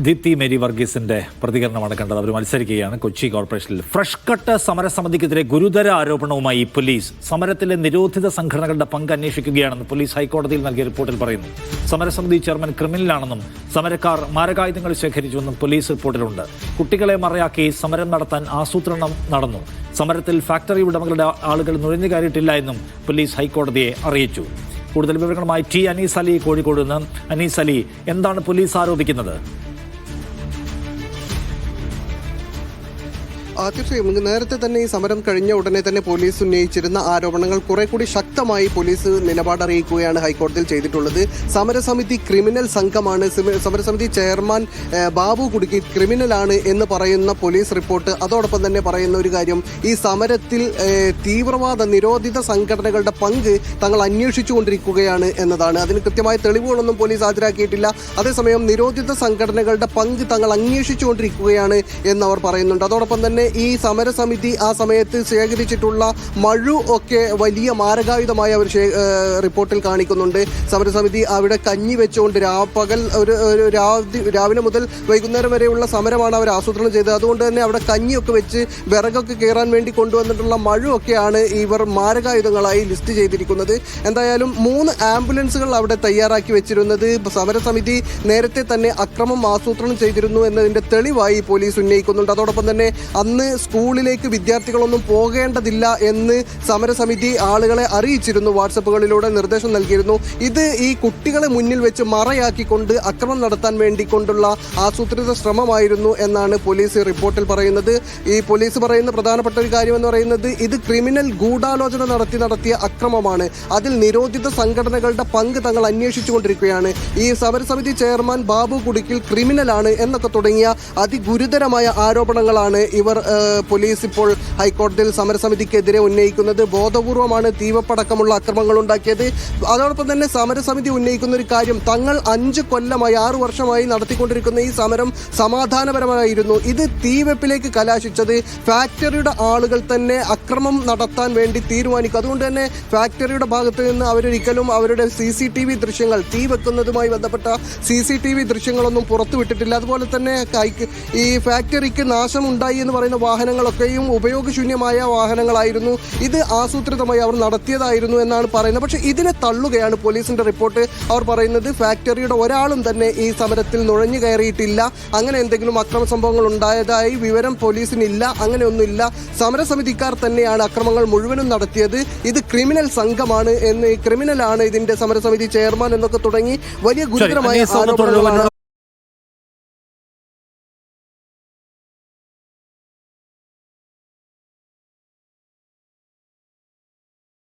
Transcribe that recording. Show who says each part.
Speaker 1: Deepthi Mary വർഗീസിന്റെ പ്രതികരണമാണ് കണ്ടത്. അവർ മത്സരിക്കുകയാണ് കൊച്ചി കോർപ്പറേഷനിൽ. ഫ്രഷ് കട്ട് സമരസമിതിക്കെതിരെ ഗുരുതര ആരോപണവുമായി പോലീസ്. സമരത്തിലെ നിരോധിത സംഘടനകളുടെ പങ്ക് അന്വേഷിക്കുകയാണെന്ന് പോലീസ് ഹൈക്കോടതിയിൽ നൽകിയ റിപ്പോർട്ടിൽ പറയുന്നു. സമരസമിതി ചെയർമാൻ ക്രിമിനലാണെന്നും സമരക്കാർ മാരകായുധങ്ങൾ ശേഖരിച്ചുവെന്നും പോലീസ് റിപ്പോർട്ടിലുണ്ട്. കുട്ടികളെ മറയാക്കി സമരം നടത്താൻ ആസൂത്രണം നടന്നു. സമരത്തിൽ ഫാക്ടറി ഉടമകളുടെ ആളുകൾ നുഴഞ്ഞു കയറിയിട്ടില്ല എന്നും പോലീസ് ഹൈക്കോടതിയെ അറിയിച്ചു. കൂടുതൽ വിവരങ്ങളുമായി ടി അനീസ് അലി കോഴിക്കോട് നിന്ന്. അനീസ് അലി, എന്താണ് പോലീസ് ആരോപിക്കുന്നത്?
Speaker 2: തീർച്ചയായും നേരത്തെ തന്നെ ഈ സമരം കഴിഞ്ഞ ഉടനെ തന്നെ പോലീസ് ഉന്നയിച്ചിരുന്ന ആരോപണങ്ങൾ കുറെ കൂടി ശക്തമായി പോലീസ് നിലപാടറിയിക്കുകയാണ് ഹൈക്കോടതിയിൽ ചെയ്തിട്ടുള്ളത്. സമരസമിതി ക്രിമിനൽ സംഘമാണ്, സമരസമിതി ചെയർമാൻ ബാബു കുടുക്കി ക്രിമിനലാണ് എന്ന് പറയുന്ന പോലീസ് റിപ്പോർട്ട്. അതോടൊപ്പം തന്നെ പറയുന്ന ഒരു കാര്യം, ഈ സമരത്തിൽ തീവ്രവാദ നിരോധിത സംഘടനകളുടെ പങ്ക് തങ്ങൾ അന്വേഷിച്ചുകൊണ്ടിരിക്കുകയാണ് എന്നതാണ്. അതിന് കൃത്യമായ തെളിവുകളൊന്നും പോലീസ് ഹാജരാക്കിയിട്ടില്ല. അതേസമയം നിരോധിത സംഘടനകളുടെ പങ്ക് തങ്ങൾ അന്വേഷിച്ചുകൊണ്ടിരിക്കുകയാണ് എന്നവർ പറയുന്നുണ്ട്. അതോടൊപ്പം തന്നെ ഈ സമരസമിതി ആ സമയത്ത് ശേഖരിച്ചിട്ടുള്ള മഴു ഒക്കെ വലിയ മാരകായുധമായി അവർ റിപ്പോർട്ടിൽ കാണിക്കുന്നുണ്ട്. സമരസമിതി അവിടെ കഞ്ഞി വെച്ചുകൊണ്ട് പകൽ രാവിലെ മുതൽ വൈകുന്നേരം വരെയുള്ള സമരമാണ് അവർ ആസൂത്രണം ചെയ്തത്. അതുകൊണ്ട് തന്നെ അവിടെ കഞ്ഞിയൊക്കെ വെച്ച് വിറകൊക്കെ കയറാൻ വേണ്ടി കൊണ്ടുവന്നിട്ടുള്ള മഴു ഒക്കെയാണ് ഇവർ മാരകായുധങ്ങളായി ലിസ്റ്റ് ചെയ്തിരിക്കുന്നത്. എന്തായാലും 3 ആംബുലൻസുകൾ അവിടെ തയ്യാറാക്കി വെച്ചിരുന്നത് സമരസമിതി നേരത്തെ തന്നെ അക്രമം ആസൂത്രണം ചെയ്തിരുന്നു എന്നതിന്റെ തെളിവായി പോലീസ് ഉന്നയിക്കുന്നുണ്ട്. അതോടൊപ്പം തന്നെ അന്ന് സ്കൂളിലേക്ക് വിദ്യാർത്ഥികളൊന്നും പോകേണ്ടതില്ല എന്ന് സമരസമിതി ആളുകളെ അറിയിച്ചിരുന്നു, വാട്സപ്പുകളിലൂടെ നിർദ്ദേശം നൽകിയിരുന്നു. ഇത് ഈ കുട്ടികളെ മുന്നിൽ വെച്ച് മറയാക്കിക്കൊണ്ട് അക്രമം നടത്താൻ വേണ്ടി കൊണ്ടുള്ള ആസൂത്രിത ശ്രമമായിരുന്നു എന്നാണ് പോലീസ് റിപ്പോർട്ടിൽ പറയുന്നത്. ഈ പോലീസ് പറയുന്ന പ്രധാനപ്പെട്ട ഒരു കാര്യം എന്ന് പറയുന്നത്, ഇത് ക്രിമിനൽ ഗൂഢാലോചന നടത്തിയ അക്രമമാണ്. അതിൽ നിരോധിത സംഘടനകളുടെ പങ്ക് തങ്ങൾ അന്വേഷിച്ചുകൊണ്ടിരിക്കുകയാണ്. ഈ സമരസമിതി ചെയർമാൻ ബാബു കുടുക്കിൽ ക്രിമിനലാണ് എന്നൊക്കെ തുടങ്ങിയ അതിഗുരുതരമായ ആരോപണങ്ങളാണ് ഇവർ പോലീസ് ഇപ്പോൾ ഹൈക്കോടതിയിൽ സമരസമിതിക്കെതിരെ ഉന്നയിക്കുന്നത്. ബോധപൂർവമാണ് തീവപ്പടക്കമുള്ള അക്രമങ്ങൾ ഉണ്ടാക്കിയത്. അതോടൊപ്പം തന്നെ സമരസമിതി ഉന്നയിക്കുന്ന ഒരു കാര്യം, തങ്ങൾ 5 കൊല്ലമായി 6 വർഷമായി നടത്തിക്കൊണ്ടിരിക്കുന്ന ഈ സമരം സമാധാനപരമായിരുന്നു. ഇത് തീവെപ്പിലേക്ക് കലാശിച്ചത് ഫാക്ടറിയുടെ ആളുകൾ തന്നെ അക്രമം നടത്താൻ വേണ്ടി തീരുമാനിക്കും. അതുകൊണ്ട് തന്നെ ഫാക്ടറിയുടെ ഭാഗത്ത് നിന്ന് അവരൊരിക്കലും അവരുടെ CCTV ദൃശ്യങ്ങൾ, തീ വെക്കുന്നതുമായി ബന്ധപ്പെട്ട CCTV ദൃശ്യങ്ങളൊന്നും പുറത്തുവിട്ടിട്ടില്ല. അതുപോലെ തന്നെ ഈ ഫാക്ടറിക്ക് നാശമുണ്ടായി എന്ന് പറയുന്ന വാഹനങ്ങളൊക്കെയും ഉപയോഗശൂന്യമായ വാഹനങ്ങളായിരുന്നു. ഇത് ആസൂത്രിതമായി അവർ നടത്തിയതായിരുന്നു എന്നാണ് പറയുന്നത്. പക്ഷേ ഇതിനെ തള്ളുകയാണ് പോലീസിന്റെ റിപ്പോർട്ട്. അവർ പറയുന്നത് ഫാക്ടറിയുടെ ഒരാളും തന്നെ ഈ സമരത്തിൽ നുഴഞ്ഞു കയറിയിട്ടില്ല, അങ്ങനെ എന്തെങ്കിലും അക്രമ സംഭവങ്ങൾ ഉണ്ടായതായി വിവരം പോലീസിനില്ല, അങ്ങനെയൊന്നുമില്ല. സമരസമിതിക്കാർ തന്നെയാണ് അക്രമങ്ങൾ മുഴുവനും നടത്തിയത്. ഇത് ക്രിമിനൽ സംഘമാണ് എന്ന്, ക്രിമിനലാണ് ഇതിന്റെ സമരസമിതി ചെയർമാൻ എന്നൊക്കെ തുടങ്ങി വലിയ ഗുരുതരമായ ആരോപണങ്ങളാണ്